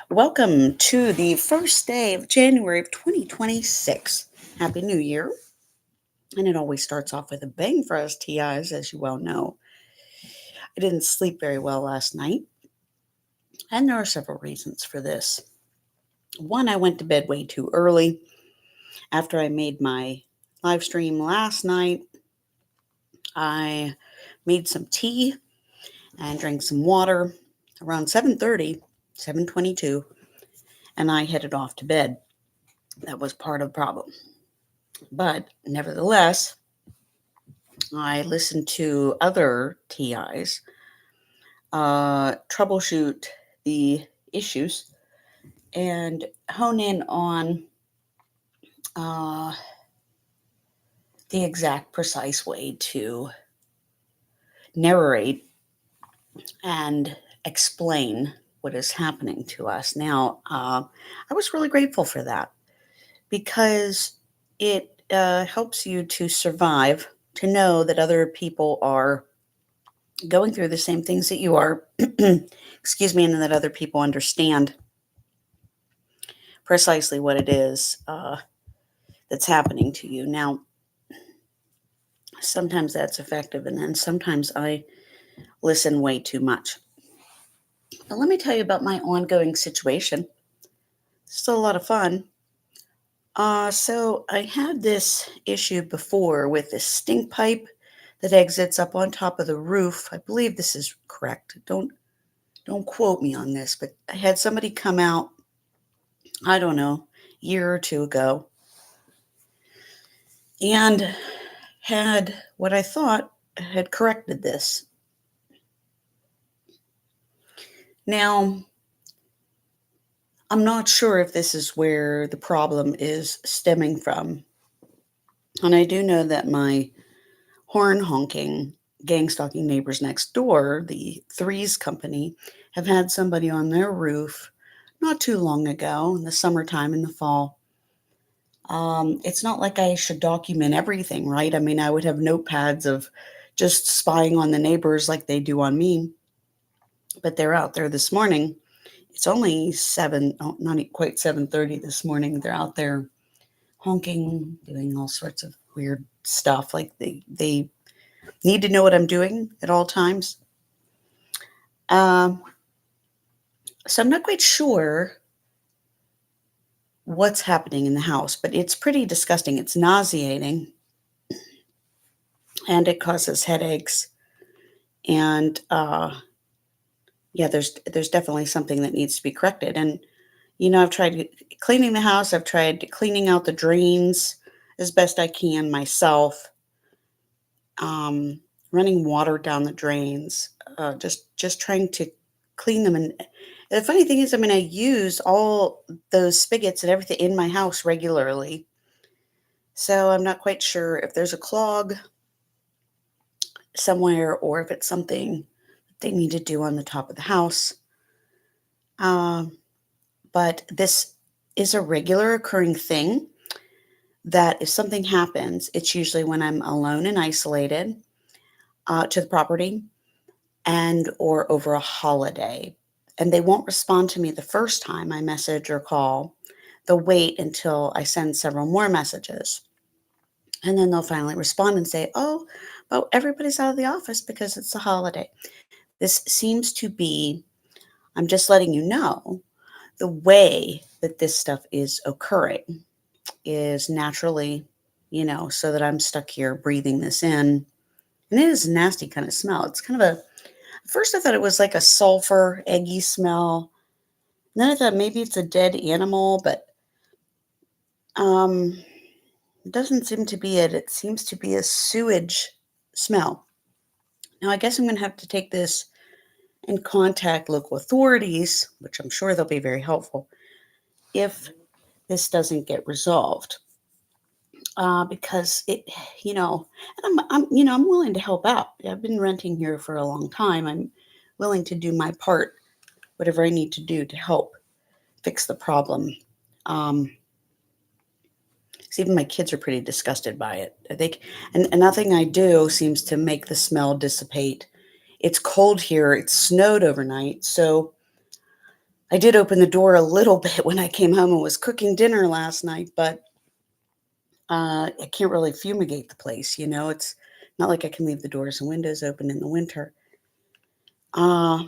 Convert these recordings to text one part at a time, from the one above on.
Welcome to the first day of January of 2026. Happy New Year. And it always starts off with a bang for us TIs, as you well know. I didn't sleep very well last night, and there are several reasons for this. One, I went to bed way too early. After I made my live stream last night, I made some tea and drank some water around 7:30, 7:22, and I headed off to bed. That was part of the problem. But nevertheless, I listened to other TIs troubleshoot the issues and hone in on uh, the exact precise way to narrate and explain what is happening to us. Now, I was really grateful for that because it helps you to survive, to know that other people are going through the same things that you are, excuse me, and that other people understand precisely what it is that's happening to you. Now, sometimes that's effective, and then sometimes I listen way too much. But let me tell you about my ongoing situation. Still a lot of fun. So I had this issue before with this stink pipe that exits up on top of the roof. I believe this is correct. Don't quote me on this, but I had somebody come out, I don't know, a year or two ago, and had what I thought had corrected this. Now, I'm not sure if this is where the problem is stemming from. And I do know that my horn honking, gangstalking neighbors next door, the Threes Company, have had somebody on their roof not too long ago in the summertime, in the fall. It's not like I should document everything, right? I mean, I would have notepads of just spying on the neighbors like they do on me. But they're out there this morning. It's only not quite 7:30 this morning. They're out there honking, doing all sorts of weird stuff. Like they need to know what I'm doing at all times. Um, so I'm not quite sure what's happening in the house, but it's pretty disgusting. It's nauseating, and it causes headaches. And yeah, there's definitely something that needs to be corrected. And I've tried cleaning the house. I've tried cleaning out the drains as best I can myself. Um, Running water down the drains. Just trying to clean them. And the funny thing is, I mean, I use all those spigots and everything in my house regularly. So I'm not quite sure if there's a clog somewhere or if it's something they need to do on the top of the house. Um, but this is a regular occurring thing that if something happens, it's usually when I'm alone and isolated to the property and or over a holiday. And they won't respond to me the first time I message or call. They'll wait until I send several more messages. And then they'll finally respond and say, oh, well, everybody's out of the office because it's a holiday. This seems to be, I'm just letting you know, the way that this stuff is occurring is naturally, so that I'm stuck here breathing this in. And it is a nasty kind of smell. It's kind of at first I thought it was like a sulfur, eggy smell. And then I thought maybe it's a dead animal, but um, it doesn't seem to be it. It seems to be a sewage smell. Now, I guess I'm going to have to take this and contact local authorities, which I'm sure they'll be very helpful, if this doesn't get resolved. Because it, and I'm willing to help out. I've been renting here for a long time. I'm willing to do my part, whatever I need to do to help fix the problem. Um, 'Cause even my kids are pretty disgusted by it. I think, and nothing I do seems to make the smell dissipate. It's cold here. It snowed overnight, so I did open the door a little bit when I came home and was cooking dinner last night, but I can't really fumigate the place. It's not like I can leave the doors and windows open in the winter, uh,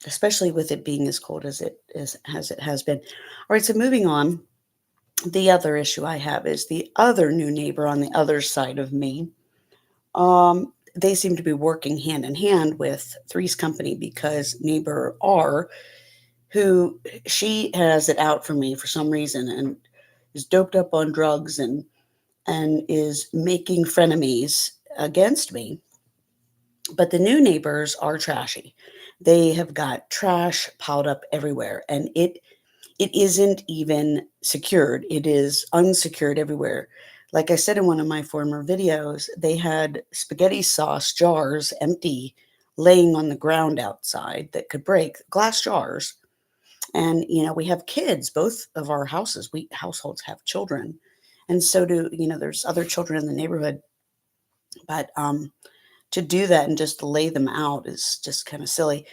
especially with it being as cold as it has been. All right, so moving on. The other issue I have is the other new neighbor on the other side of me. They seem to be working hand in hand with Three's Company because neighbor R, who she has it out for me for some reason and is doped up on drugs and is making frenemies against me. But the new neighbors are trashy. They have got trash piled up everywhere, and it isn't even secured. It is unsecured everywhere. Like I said in one of my former videos, they had spaghetti sauce jars empty laying on the ground outside that could break, glass jars. And we have kids. Both of our households have children. And so do, there's other children in the neighborhood, but to do that and just lay them out is just kind of silly.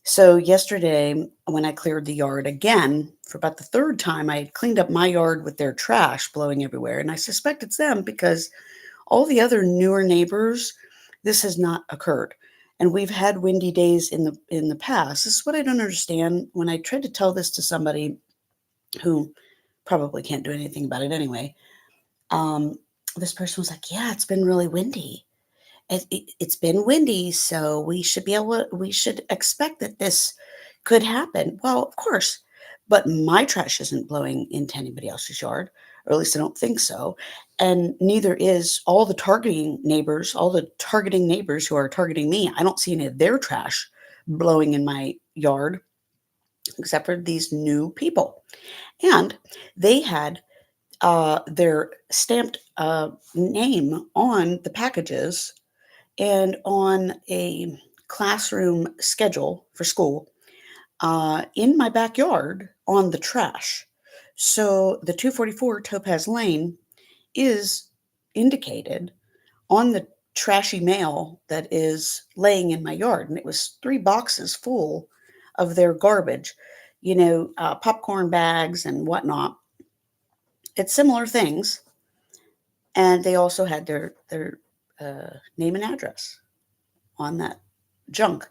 So yesterday, when I cleared the yard again for about the third time, I had cleaned up my yard with their trash blowing everywhere. And I suspect it's them because all the other newer neighbors, this has not occurred. And we've had windy days in the past. This is what I don't understand. When I tried to tell this to somebody who probably can't do anything about it anyway, um, this person was like, "Yeah, it's been really windy. It's been windy, so we should expect that this could happen." Well, of course, but my trash isn't blowing into anybody else's yard, or at least I don't think so. And neither is all the targeting neighbors who are targeting me. I don't see any of their trash blowing in my yard except for these new people. And they had their stamped name on the packages and on a classroom schedule for school in my backyard on the trash. So the 244 Topaz Lane is indicated on the trashy mail that is laying in my yard. And it was 3 boxes full of their garbage, popcorn bags and whatnot. It's similar things. And they also had their name and address on that junk.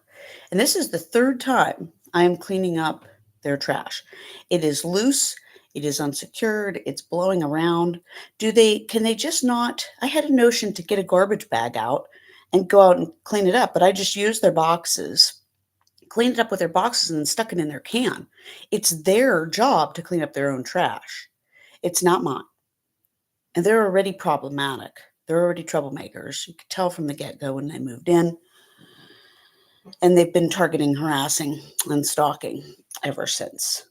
And this is the third time I am cleaning up their trash. It is loose, it is unsecured, it's blowing around. Can they just not? I had a notion to get a garbage bag out and go out and clean it up, but I just used their boxes, cleaned it up with their boxes and stuck it in their can. It's their job to clean up their own trash. It's not mine. And they're already problematic. They're already troublemakers. You could tell from the get-go when they moved in. And they've been targeting, harassing, and stalking ever since.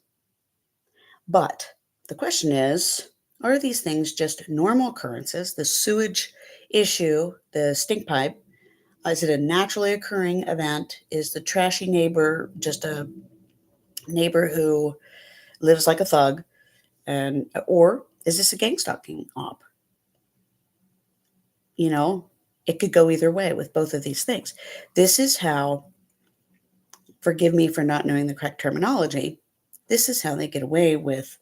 But the question is, are these things just normal occurrences? The sewage issue, the stink pipe, is it a naturally occurring event? Is the trashy neighbor just a neighbor who lives like a thug? Or is this a gangstalking op? You know, it could go either way with both of these things. This is how, forgive me for not knowing the correct terminology, this is how they get away with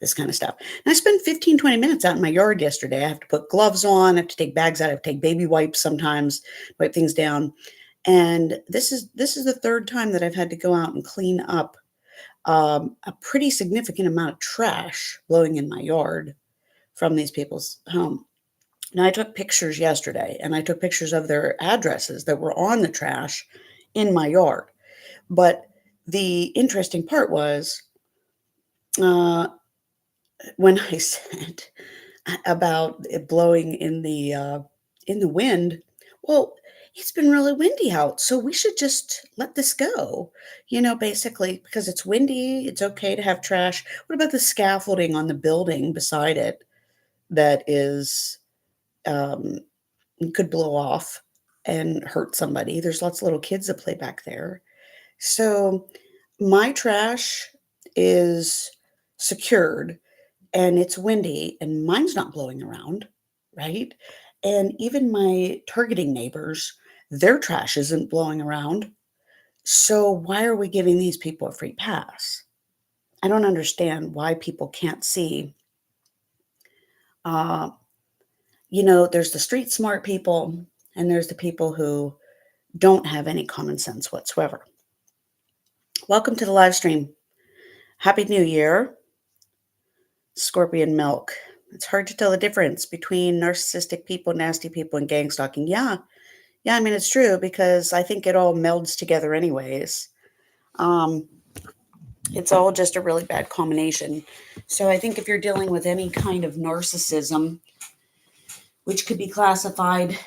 this kind of stuff. And I spent 15, 20 minutes out in my yard yesterday. I have to put gloves on, I have to take bags out, I have to take baby wipes sometimes, wipe things down. And this is the third time that I've had to go out and clean up a pretty significant amount of trash blowing in my yard from these people's home. Now, I took pictures yesterday and I took pictures of their addresses that were on the trash in my yard. But the interesting part was uh, when I said about it blowing in the wind, well, it's been really windy out, so we should just let this go. Basically, because it's windy, it's okay to have trash. What about the scaffolding on the building beside it that is um, could blow off and hurt somebody? There's lots of little kids that play back there. So my trash is secured and it's windy and mine's not blowing around, right? And even my targeting neighbors, their trash isn't blowing around. So why are we giving these people a free pass? I don't understand why people can't see. Uh, there's the street smart people, and there's the people who don't have any common sense whatsoever. Welcome to the live stream. Happy New Year, Scorpion Milk. It's hard to tell the difference between narcissistic people, nasty people, and gang stalking. Yeah, yeah, I mean, it's true because I think it all melds together, anyways. Um, it's all just a really bad combination. So I think if you're dealing with any kind of narcissism, which could be classified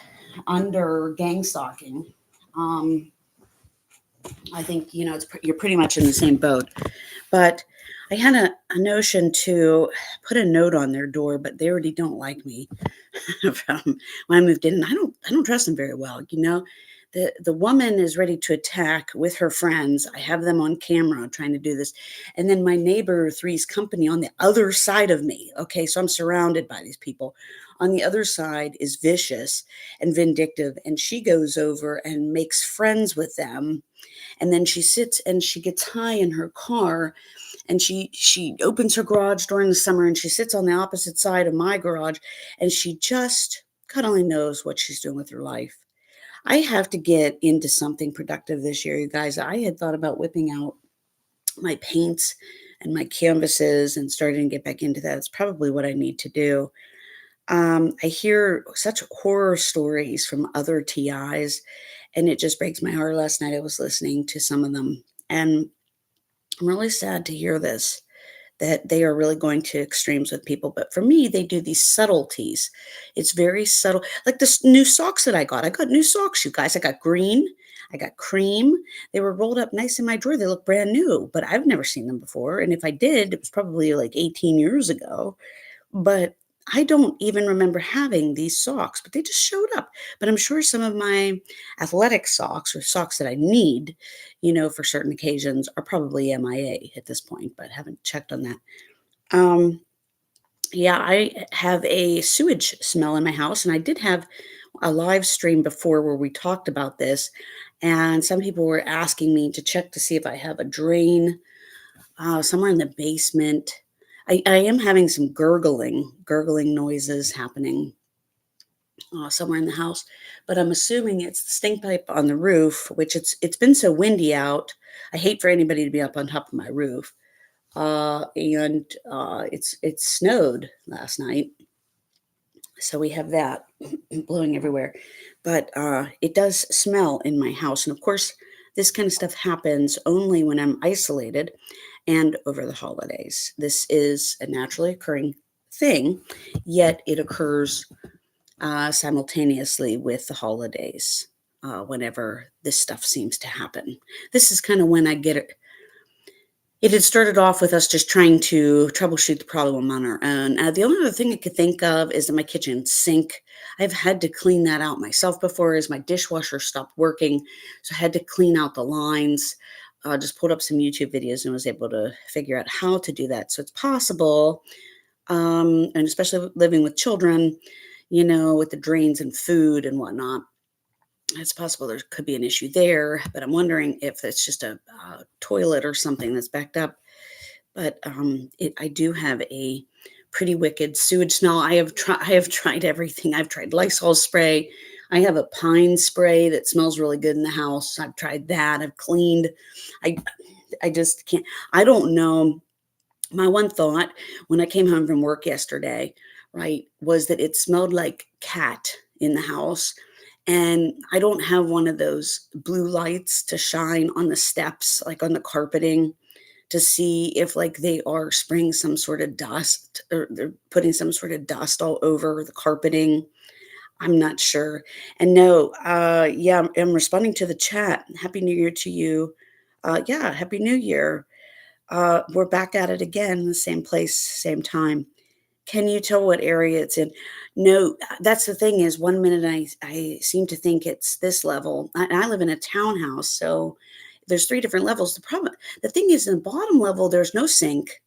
under gang stalking, um, I think you're pretty much in the same boat. But I had a notion to put a note on their door, but they already don't like me from when I moved in. And I don't trust them very well. The woman is ready to attack with her friends. I have them on camera trying to do this. And then my neighbor three's company on the other side of me. Okay, so I'm surrounded by these people. On the other side is vicious and vindictive, and she goes over and makes friends with them. And then she sits and she gets high in her car, and she opens her garage door in the summer, and she sits on the opposite side of my garage, and she just God only knows what she's doing with her life. I have to get into something productive this year, you guys. I had thought about whipping out my paints and my canvases and starting to get back into that. It's probably what I need to do. I hear such horror stories from other TIs, and it just breaks my heart. Last night I was listening to some of them, and I'm really sad to hear this, that they are really going to extremes with people. But for me, they do these subtleties. It's very subtle. Like this new socks that I got. I got new socks, you guys. I got green. I got cream. They were rolled up nice in my drawer. They look brand new, but I've never seen them before. And if I did, it was probably like 18 years ago. But I don't even remember having these socks, but they just showed up. But I'm sure some of my athletic socks or socks that I need, for certain occasions are probably MIA at this point, but haven't checked on that. Um, yeah, I have a sewage smell in my house, and I did have a live stream before where we talked about this, and some people were asking me to check to see if I have a drain somewhere in the basement. I am having some gurgling noises happening somewhere in the house, but I'm assuming it's the stink pipe on the roof, which it's been so windy out. I hate for anybody to be up on top of my roof. And it snowed last night, so we have that blowing everywhere. But it does smell in my house, and of course, this kind of stuff happens only when I'm isolated and over the holidays. This is a naturally occurring thing, yet it occurs simultaneously with the holidays. Whenever this stuff seems to happen, this is kind of when I get it. It had started off with us just trying to troubleshoot the problem on our own. The only other thing I could think of is in my kitchen sink. I've had to clean that out myself before as my dishwasher stopped working. So I had to clean out the lines. Just pulled up some YouTube videos and was able to figure out how to do that. So it's possible. And especially living with children, with the drains and food and whatnot, it's possible there could be an issue there, but I'm wondering if it's just a toilet or something that's backed up. But I do have a pretty wicked sewage smell. I have tried everything. I've tried Lysol spray. I have a pine spray that smells really good in the house. I've tried that. I've cleaned. I I just can't. I don't know. My one thought when I came home from work yesterday, right, was that it smelled like cat in the house. And I don't have one of those blue lights to shine on the steps, like on the carpeting, to see if like they are spraying some sort of dust or they're putting some sort of dust all over the carpeting. I'm not sure. And no, yeah, I'm responding to the chat. Happy New Year to you. Yeah, Happy New Year. We're back at it again, the same place, same time. Can you tell what area it's in? No, that's the thing is one minute I seem to think it's this level. I live in a townhouse, so there's three different levels. The thing is in the bottom level, there's no sink.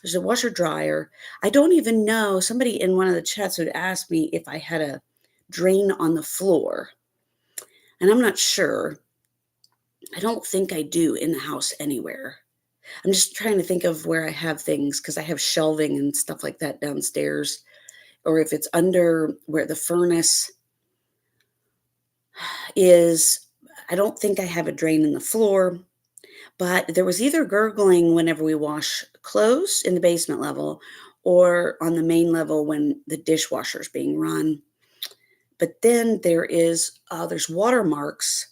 There's a washer dryer. I don't even know. Somebody in one of the chats would ask me if I had a drain on the floor, and I'm not sure. I don't think I do in the house anywhere. I'm just trying to think of where I have things because I have shelving and stuff like that downstairs, or if it's under where the furnace is. I don't think I have a drain in the floor, but there was either gurgling whenever we wash clothes in the basement level or on the main level when the dishwasher is being run. But then there's watermarks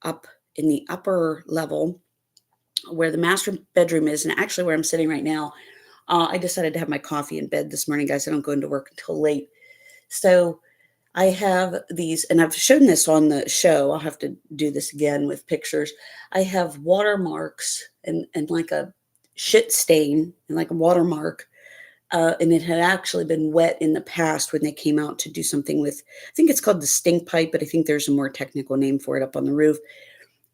up in the upper level where the master bedroom is, and actually where I'm sitting right now. I decided to have my coffee in bed this morning, guys. I don't go into work until late. So I have these, and I've shown this on the show. I'll have to do this again with pictures. I have watermarks and like a shit stain and like a watermark. And it had actually been wet in the past when they came out to do something with, I think it's called the stink pipe, but I think there's a more technical name for it up on the roof.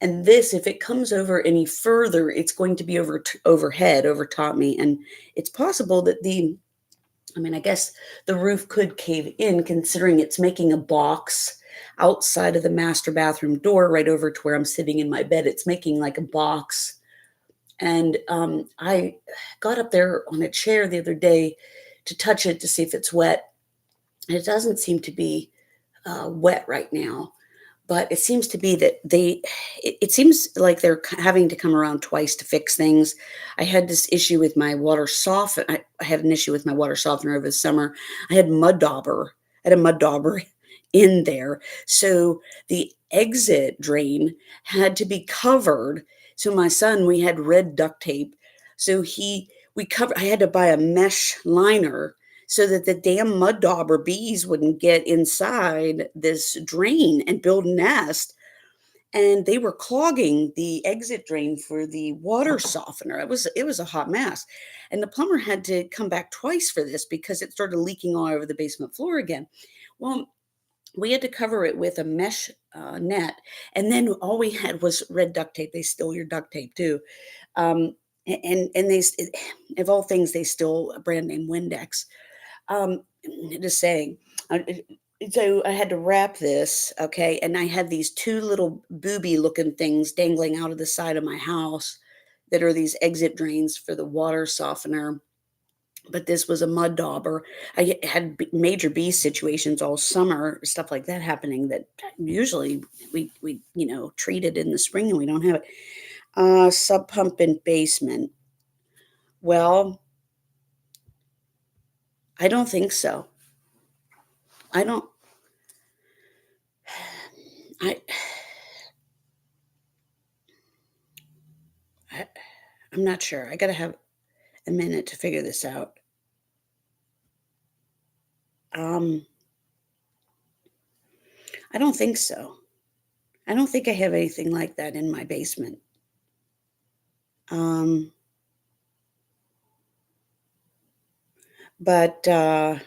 And this, if it comes over any further, it's going to be overhead, over top me. And it's possible that I guess the roof could cave in considering it's making a box outside of the master bathroom door right over to where I'm sitting in my bed. It's making like a box. And I got up there on a chair the other day to touch it to see if it's wet. It doesn't seem to be wet right now. But it seems to be that it seems like they're having to come around twice to fix things. I had this issue with my water soften I had an issue with my water softener over the summer. I had I had a mud dauber in there. So the exit drain had to be covered. So my son, we had red duct tape. So we covered, I had to buy a mesh liner so that the damn mud dauber bees wouldn't get inside this drain and build a nest. And they were clogging the exit drain for the water softener. It was a hot mess. And the plumber had to come back twice for this because it started leaking all over the basement floor again. Well, we had to cover it with a mesh net, and then all we had was red duct tape. They steal your duct tape too, and of all things, they stole a brand name Windex. Um, just saying. So I had to wrap this, okay, and I had these two little booby looking things dangling out of the side of my house that are these exit drains for the water softener. But this was a mud dauber. Had major bee situations all summer, stuff like that happening that usually we treated in the spring and we don't have it. Sub pump in basement. Well, I don't think so. I don't. I I I'm not sure. I gotta have a minute to figure this out. Um, I don't think so. I don't think I have anything like that in my basement. Um, but I'm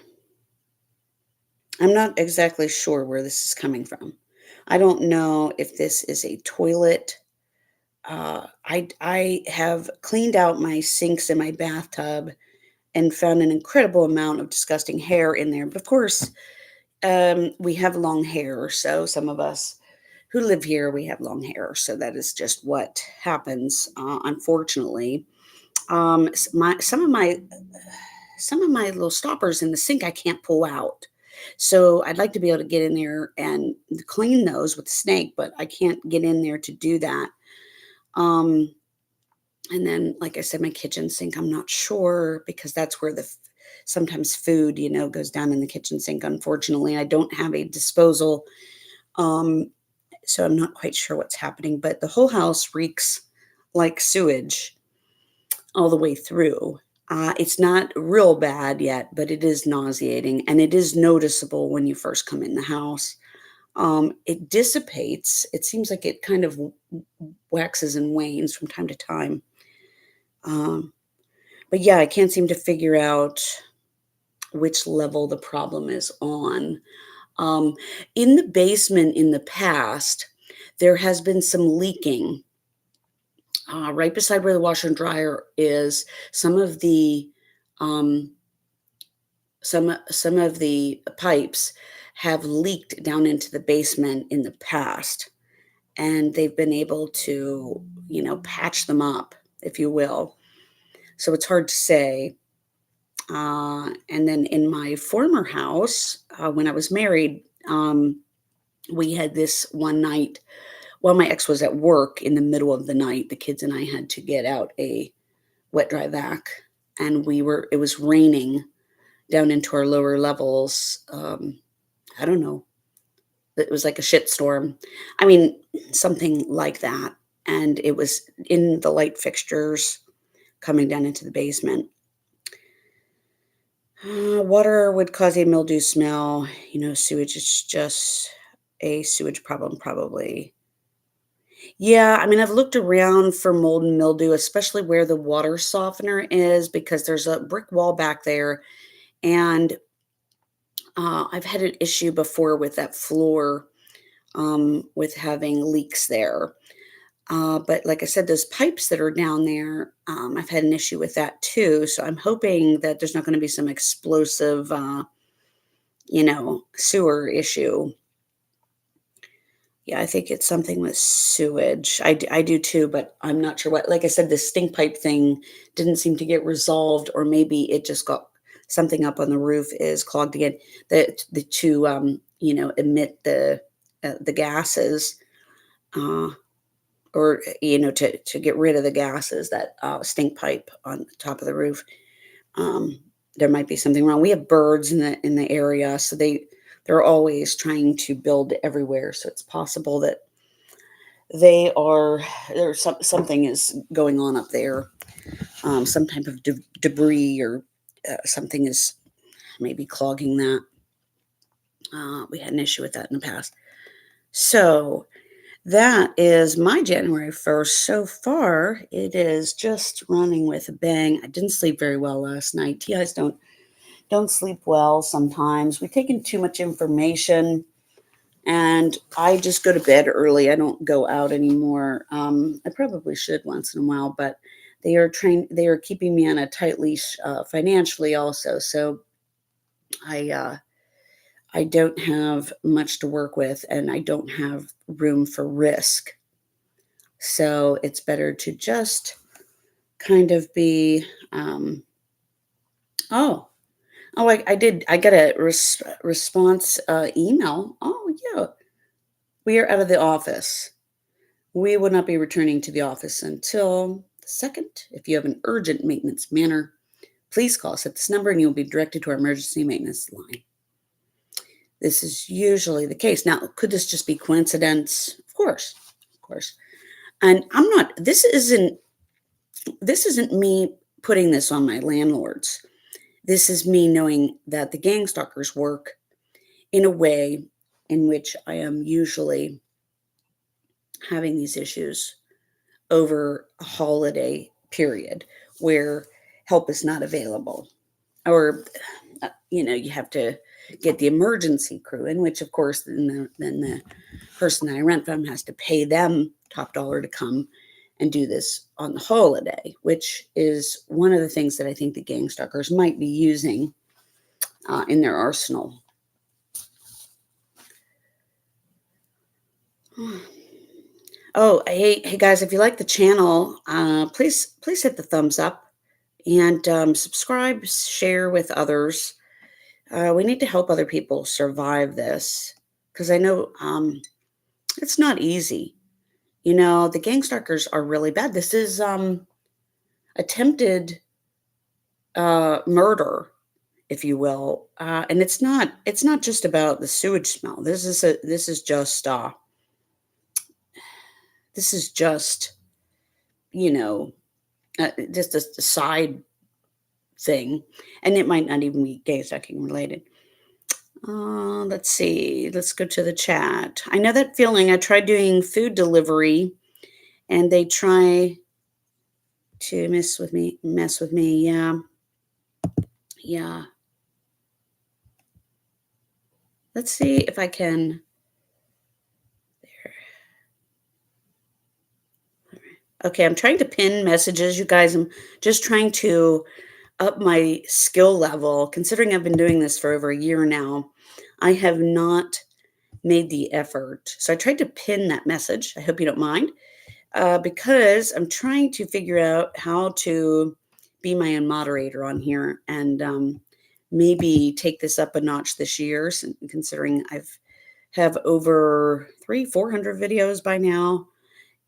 not exactly sure where this is coming from. I don't know if this is a toilet. I have cleaned out my sinks in my bathtub and found an incredible amount of disgusting hair in there. But of course, we have long hair, so some of us who live here, we have long hair, so that is just what happens, unfortunately. Some of my little stoppers in the sink I can't pull out, so I'd like to be able to get in there and clean those with the snake, but I can't get in there to do that. Um, and then, like I said, my kitchen sink, I'm not sure because that's where sometimes food, goes down in the kitchen sink. Unfortunately, I don't have a disposal. Um, so I'm not quite sure what's happening, but the whole house reeks like sewage all the way through. It's not real bad yet, but it is nauseating and it is noticeable when you first come in the house. It dissipates. It seems like it kind of waxes and wanes from time to time. Um, but yeah, I can't seem to figure out which level the problem is on. Um, in the basement in the past, there has been some leaking right beside where the washer and dryer is. Some of the um, some of the pipes have leaked down into the basement in the past, and they've been able to, patch them up, if you will. So it's hard to say. And then in my former house, when I was married, we had this one night while my ex was at work in the middle of the night. The kids and I had to get out a wet dry vac, and it was raining down into our lower levels. I don't know. It was like a shit storm. I mean, something like that. And it was in the light fixtures coming down into the basement. Water would cause a mildew smell. Sewage is just a sewage problem, probably. Yeah, I mean, I've looked around for mold and mildew, especially where the water softener is, because there's a brick wall back there. And I've had an issue before with that floor, with having leaks there. But like I said, those pipes that are down there, I've had an issue with that too. So I'm hoping that there's not going to be some explosive, sewer issue. Yeah, I think it's something with sewage. I do too, but I'm not sure what. Like I said, the stink pipe thing didn't seem to get resolved, or maybe it just got something up on the roof is clogged again. The to emit the gases, uh, or to get rid of the gases, that stink pipe on the top of the roof. Um, there might be something wrong. We have birds in the area, so they're always trying to build everywhere. So it's possible that they are there's something is going on up there. Some type of debris, or something is maybe clogging that. We had an issue with that in the past. So that is my January 1st. So far, it is just running with a bang. I didn't sleep very well last night. You guys don't sleep well sometimes. We take in too much information, and I just go to bed early. I don't go out anymore. I probably should once in a while, but they are keeping me on a tight leash, financially also. So I I don't have much to work with, and I don't have room for risk. So it's better to just kind of be, oh, I got a response, email. Oh, yeah. We are out of the office. We will not be returning to the office until the second. If you have an urgent maintenance matter, please call us at this number and you'll be directed to our emergency maintenance line. This is usually the case. Now, could this just be coincidence? Of course. Of course. And I'm not this isn't me putting this on my landlords. This is me knowing that the gangstalkers work in a way in which I am usually having these issues over a holiday period where help is not available, or you have to get the emergency crew in, which of course then the person that I rent from has to pay them top dollar to come and do this on the holiday, which is one of the things that I think the gang stalkers might be using in their arsenal. Oh, hey guys, if you like the channel, please hit the thumbs up, and subscribe, share with others. We need to help other people survive this, because I know it's not easy. The gangstalkers are really bad. This is attempted murder, if you will, and it's not just about the sewage smell. This is just you know just a side thing, and it might not even be gangstalking related. Let's see. Let's go to the chat. I know that feeling. I tried doing food delivery, and they try to mess with me. Mess with me. Yeah, yeah. Let's see if I can. Okay, I'm trying to pin messages, you guys. I'm just trying to up my skill level. Considering I've been doing this for over a year now, I have not made the effort. So I tried to pin that message. I hope you don't mind, because I'm trying to figure out how to be my own moderator on here and maybe take this up a notch this year, considering I've have over 400 videos by now,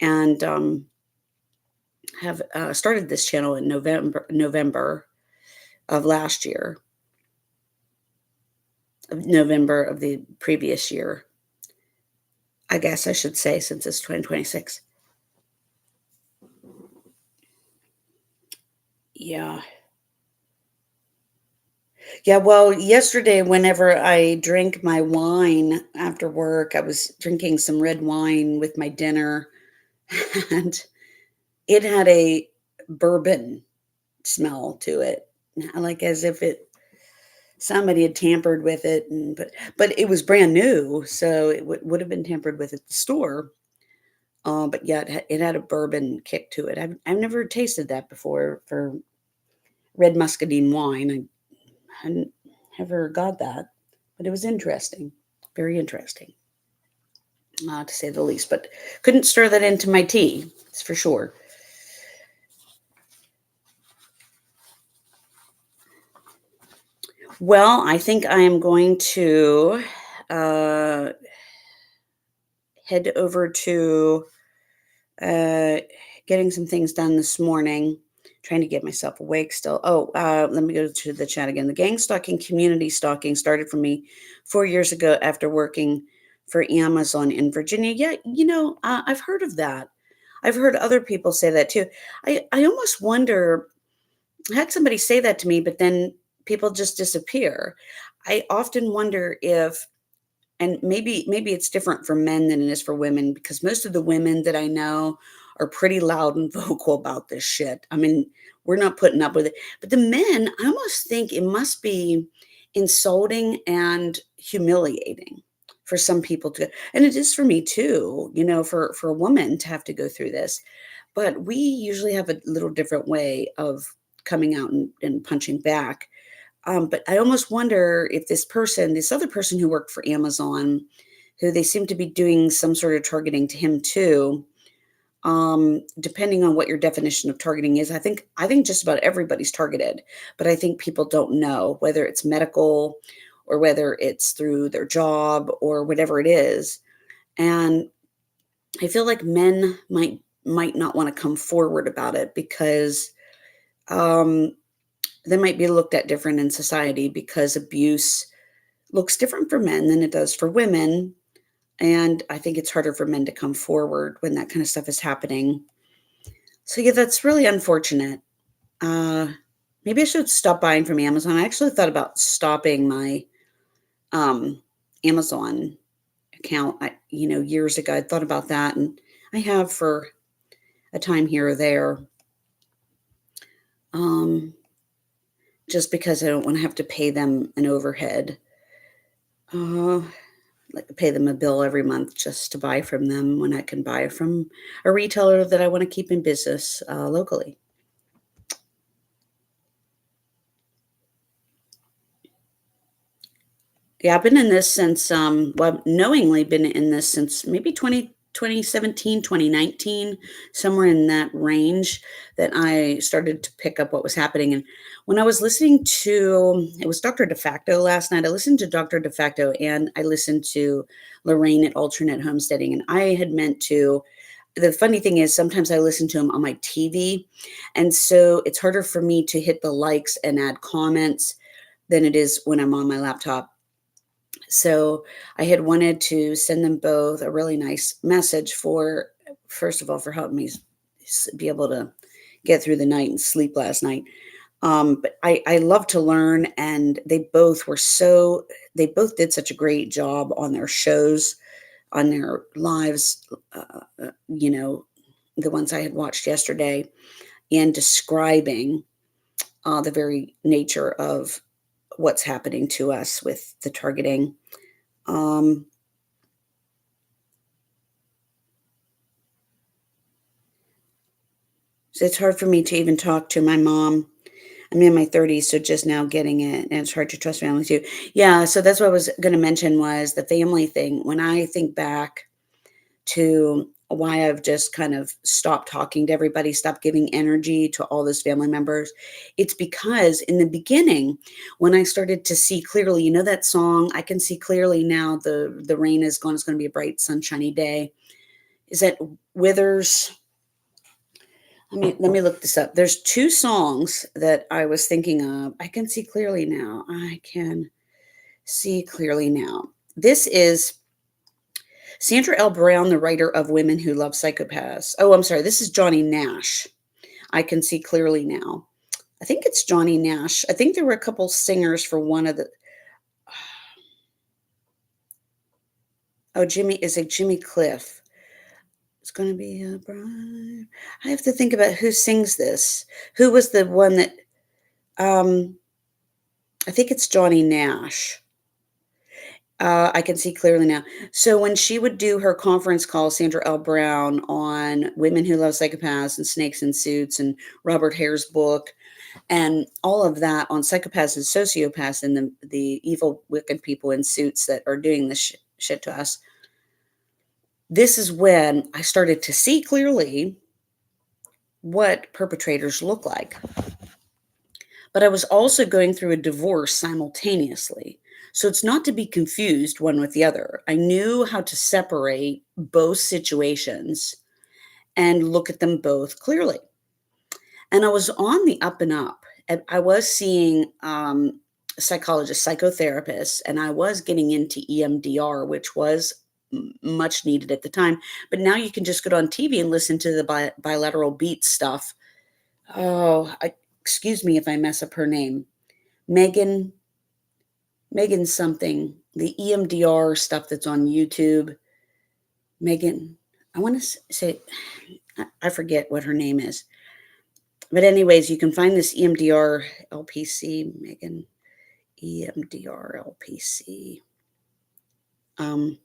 and have started this channel in November of last year, of November of the previous year. I guess I should say, since it's 2026. Yeah. Yeah, well, yesterday, whenever I drank my wine after work, I was drinking some red wine with my dinner, and it had a bourbon smell to it, like as if it somebody had tampered with it, and but it was brand new, so it would have been tampered with at the store. But yeah, it had a bourbon kick to it. I've never tasted that before for red muscadine wine. I hadn't ever got that, but it was interesting, very interesting, to say the least. But couldn't stir that into my tea, that's for sure. Well, I think I am going to uh, head over to uh, getting some things done this morning. Trying to get myself awake still. Oh, let me go to the chat again. The gang stalking community stalking started for me 4 years ago after working for Amazon in Virginia. Yeah, I've heard of that. I've heard other people say that too. I almost wonder. I had somebody say that to me, but then people just disappear. I often wonder if, and maybe it's different for men than it is for women, because most of the women that I know are pretty loud and vocal about this shit. I mean, we're not putting up with it. But the men, I almost think it must be insulting and humiliating for some people to, and it is for me too, for a woman to have to go through this. But we usually have a little different way of coming out and punching back. But I almost wonder if this other person who worked for Amazon, who they seem to be doing some sort of targeting to him too. Depending on what your definition of targeting is, I think just about everybody's targeted, but I think people don't know whether it's medical or whether it's through their job or whatever it is. And I feel like men might not want to come forward about it because um, they might be looked at different in society because abuse looks different for men than it does for women. And I think it's harder for men to come forward when that kind of stuff is happening. So, yeah, that's really unfortunate. Uh, Maybe I should stop buying from Amazon. I actually thought about stopping my um, Amazon account, years ago. I thought about that, and I have for a time here or there, um, just because I don't want to have to pay them an overhead. Uh, like pay them a bill every month just to buy from them when I can buy from a retailer that I want to keep in business locally. Yeah, I've been in this since, well, knowingly been in this since maybe 2017, 2019, somewhere in that range that I started to pick up what was happening. And when I was listening to, it was Dr. DeFacto last night. I listened to Dr. DeFacto and I listened to Lorraine at Alternate Homesteading. And I had meant to, the funny thing is sometimes I listen to them on my TV. And so it's harder for me to hit the likes and add comments than it is when I'm on my laptop. So I had wanted to send them both a really nice message for, first of all, for helping me be able to get through the night and sleep last night. But I love to learn, and they both did such a great job on their shows, on their lives, the ones I had watched yesterday, and describing the very nature of what's happening to us with the targeting. Um, so it's hard for me to even talk to my mom I'm in my 30s, so just now getting it, and it's hard to trust family too. Yeah, so that's what I was gonna mention was the family thing. When I think back to why I've just kind of stopped talking to everybody, stopped giving energy to all those family members, it's because in the beginning, when I started to see clearly, you know that song, I can see clearly now the rain is gone, it's gonna be a bright, sunshiny day. Is that Withers? Let me look this up. There's 2 songs that I was thinking of. I can see clearly now. I can see clearly now. This is Sandra L. Brown, the writer of Women Who Love Psychopaths. Oh, I'm sorry. This is Johnny Nash. I can see clearly now. I think it's Johnny Nash. I think there were a couple singers for one of the. Oh, Jimmy is it Jimmy Cliff? It's gonna be a bride. I have to think about who sings this. Who was the one that? Um, I think it's Johnny Nash. I can see clearly now. So when she would do her conference call, Sandra L. Brown, on Women Who Love Psychopaths and Snakes in Suits and Robert Hare's book and all of that on psychopaths and sociopaths and the evil, wicked people in suits that are doing this shit to us. This is when I started to see clearly what perpetrators look like. But I was also going through a divorce simultaneously. So it's not to be confused one with the other. I knew how to separate both situations and look at them both clearly. And I was on the up and up. And I was seeing psychologists, psychotherapists, and I was getting into EMDR, which was much needed at the time. But now you can just go on TV and listen to the bilateral beat stuff. Excuse me if I mess up her name. Megan Megan something, the EMDR stuff that's on YouTube. Megan, I want to say, I forget what her name is. But anyways, you can find this EMDR LPC, Megan, EMDR LPC. I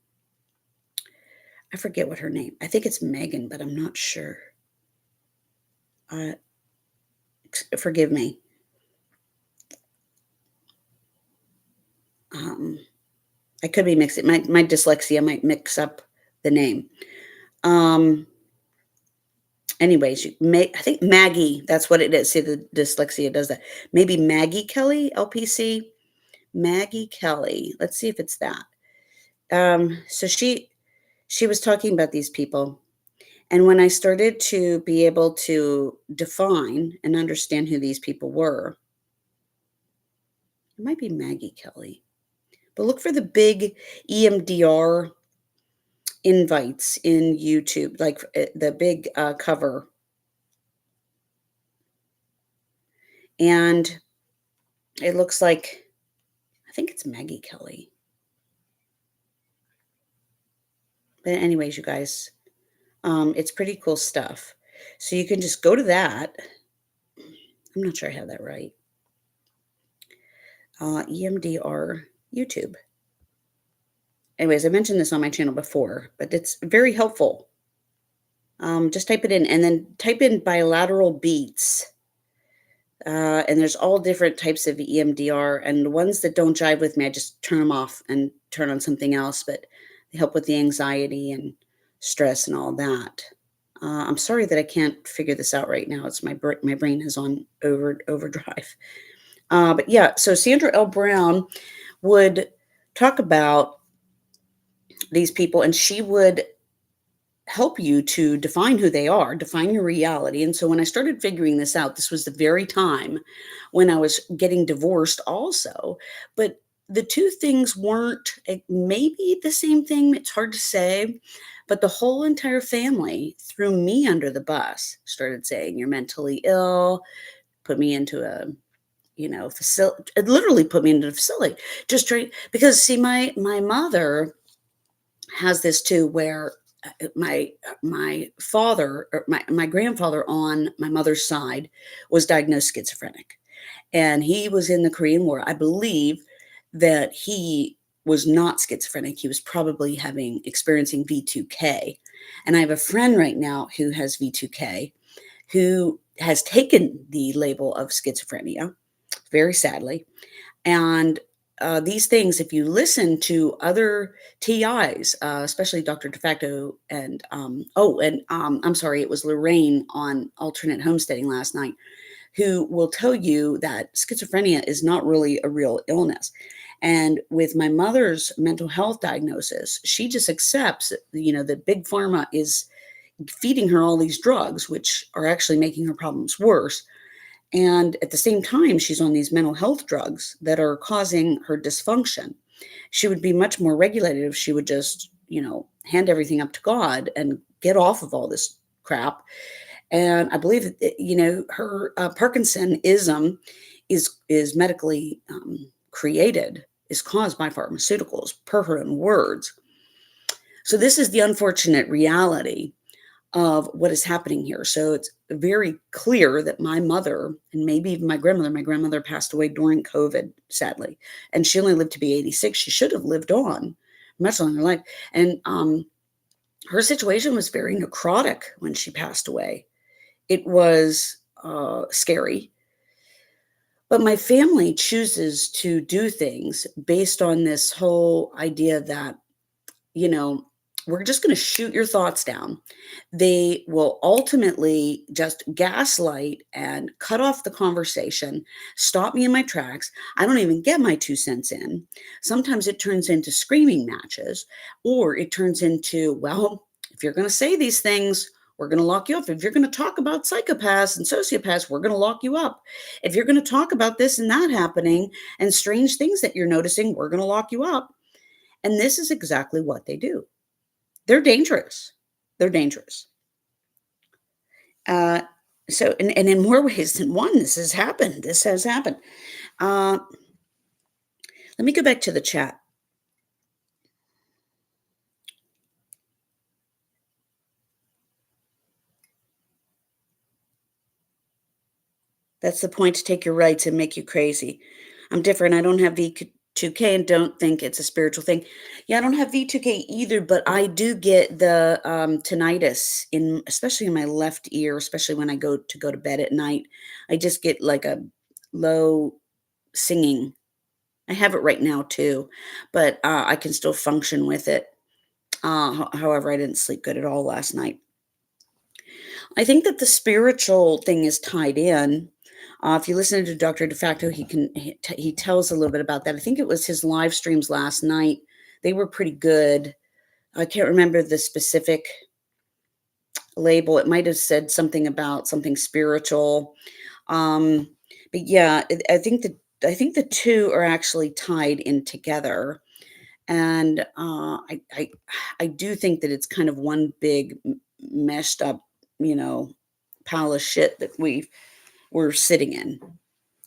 forget what her name. I think it's Megan, but I'm not sure. Forgive me. I could be mixing. My dyslexia might mix up the name. Anyways, I think Maggie. That's what it is. See, the dyslexia does that. Maybe Maggie Kelly, LPC. Maggie Kelly. Let's see if it's that. So she was talking about these people, and when I started to be able to define and understand who these people were, it might be Maggie Kelly. But look for the big EMDR invites in YouTube, like the big cover. And it looks like, I think it's Maggie Kelly. But anyways, you guys, it's pretty cool stuff. So you can just go to that. I'm not sure I have that right. EMDR YouTube. Anyways, I mentioned this on my channel before, but it's very helpful. Just type it in and then type in bilateral beats. And there's all different types of EMDR, and the ones that don't jive with me, I just turn them off and turn on something else, but they help with the anxiety and stress and all that. I'm sorry that I can't figure this out right now. It's my brain is on overdrive. But yeah, so Sandra L. Brown would talk about these people, and she would help you to define who they are, define your reality. And so when I started figuring this out, this was the very time when I was getting divorced also. But the two things weren't maybe the same thing. It's hard to say. But the whole entire family threw me under the bus, started saying, "You're mentally ill," put me into a facility. It literally put me into a facility. Just trying, because see, my mother has this too, where my father, or my grandfather on my mother's side, was diagnosed schizophrenic, and he was in the Korean War. I believe that he was not schizophrenic. He was probably experiencing V2K. And I have a friend right now who has V2K, who has taken the label of schizophrenia, very sadly. And these things, if you listen to other TIs, especially Dr. DeFacto and I'm sorry, it was Lorraine on alternate homesteading last night, who will tell you that schizophrenia is not really a real illness. And with my mother's mental health diagnosis, she just accepts, that big pharma is feeding her all these drugs, which are actually making her problems worse. And at the same time, she's on these mental health drugs that are causing her dysfunction. She would be much more regulated if she would just, hand everything up to God and get off of all this crap. And I believe that, her Parkinsonism is medically created, is caused by pharmaceuticals, per her own words. So this is the unfortunate reality of what is happening here. So it's very clear that my mother, and maybe even my grandmother passed away during COVID, sadly, and she only lived to be 86. She should have lived on much longer life. And her situation was very necrotic when she passed away. It was scary. But my family chooses to do things based on this whole idea that, you know, we're just going to shoot your thoughts down. They will ultimately just gaslight and cut off the conversation, stop me in my tracks. I don't even get my 2 cents in. Sometimes it turns into screaming matches, or it turns into, well, if you're going to say these things, we're going to lock you up. If you're going to talk about psychopaths and sociopaths, we're going to lock you up. If you're going to talk about this and that happening and strange things that you're noticing, we're going to lock you up. And this is exactly what they do. They're dangerous. They're dangerous. Uh, and in more ways than one, this has happened. This has happened. Uh, Let me go back to the chat. That's the point, to take your rights and make you crazy. I'm different. I don't have V2K and don't think it's a spiritual thing. Yeah, I don't have V2K either, but I do get the tinnitus especially in my left ear, especially when I go to bed at night. I just get like a low singing. I have it right now too, but I can still function with it. However, I didn't sleep good at all last night. I think that the spiritual thing is tied in. If you listen to Dr. DeFacto, he tells a little bit about that. I think it was his live streams last night. They were pretty good. I can't remember the specific label. It might have said something about something spiritual. Um, but yeah, I think the two are actually tied in together. And I do think that it's kind of one big meshed up, you know, pile of shit that we're sitting in.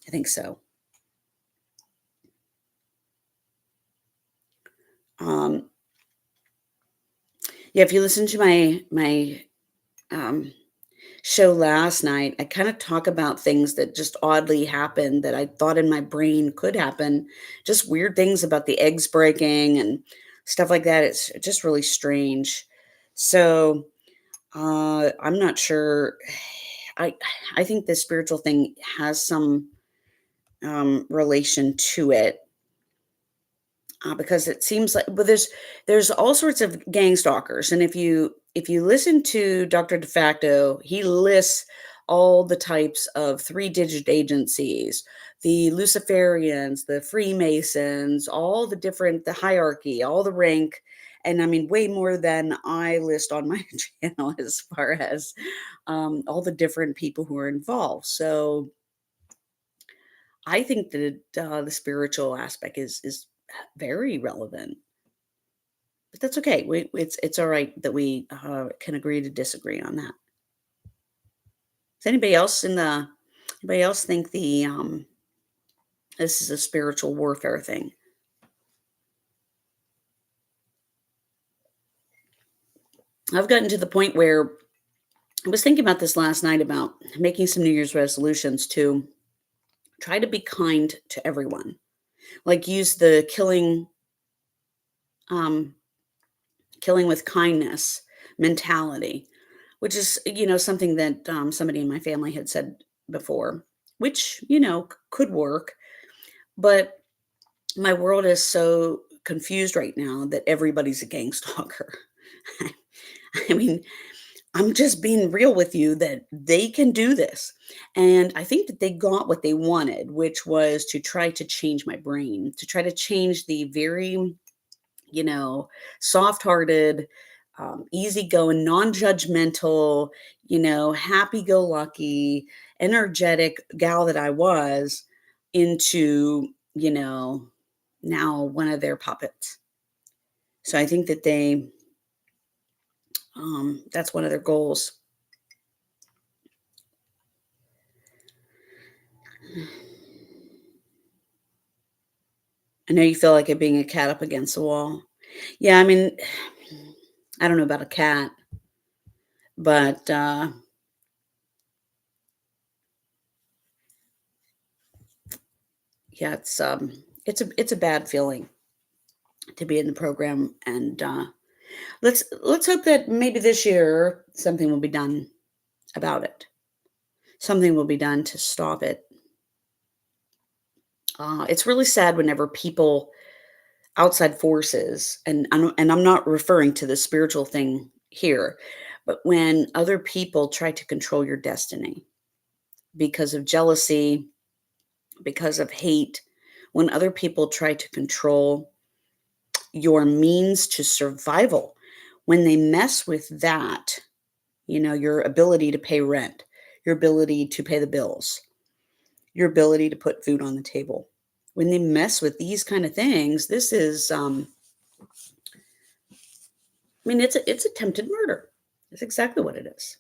I think so. Um, yeah, if you listen to my um, show last night, I kind of talk about things that just oddly happened that I thought in my brain could happen. Just weird things about the eggs breaking and stuff like that. It's just really strange. So I'm not sure. I I think the spiritual thing has some relation to it, because it seems like, but there's all sorts of gang stalkers, and if you listen to Dr. DeFacto, he lists all the types of three-digit agencies, the Luciferians, the Freemasons, all the different, the hierarchy, all the rank, and I mean way more than I list on my channel as far as all the different people who are involved. So I think that the spiritual aspect is very relevant, but that's okay. It's all right that we can agree to disagree on that. Does anybody else think the this is a spiritual warfare thing? I've gotten to the point where I was thinking about this last night about making some New Year's resolutions to try to be kind to everyone. Like use the um killing with kindness mentality, which is, something that somebody in my family had said before, which, could work. But my world is so confused right now that everybody's a gang stalker. I mean, I'm just being real with you that they can do this. And I think that they got what they wanted, which was to try to change my brain, to try to change the very, you know, soft-hearted, easygoing, non-judgmental, happy-go-lucky, energetic gal that I was into, now one of their puppets. So I think that that's one of their goals. I know you feel like it being a cat up against the wall. Yeah, I mean, I don't know about a cat, but yeah, it's a bad feeling to be in the program, and let's hope that maybe this year something will be done about it. Something will be done to stop it. It's really sad whenever people outside forces, and I'm not referring to the spiritual thing here, but when other people try to control your destiny because of jealousy, because of hate, when other people try to control your means to survival, when they mess with that, your ability to pay rent, your ability to pay the bills, your ability to put food on the table. When they mess with these kind of things, this is I mean, it's attempted murder. It's exactly what it is.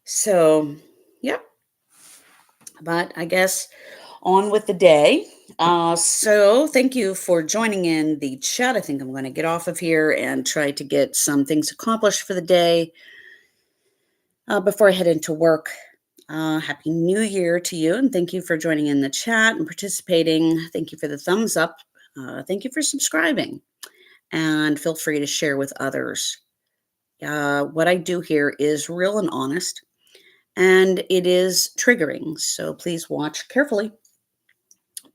So, yep. But I guess on with the day. So thank you for joining in the chat. I think I'm going to get off of here and try to get some things accomplished for the day before I head into work. Happy New Year to you, and thank you for joining in the chat and participating. Thank you for the thumbs up. Thank you for subscribing, and feel free to share with others. What I do here is real and honest, and it is triggering. So please watch carefully,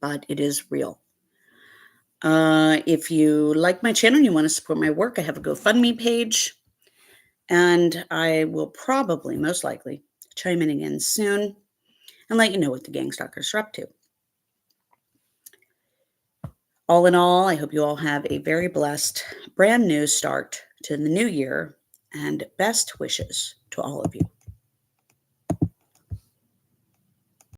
but it is real. If you like my channel and you want to support my work, I have a GoFundMe page, and I will probably, most likely, chime in again soon and let you know what the gangstalkers are up to. All in all, I hope you all have a very blessed, brand new start to the new year, and best wishes to all of you.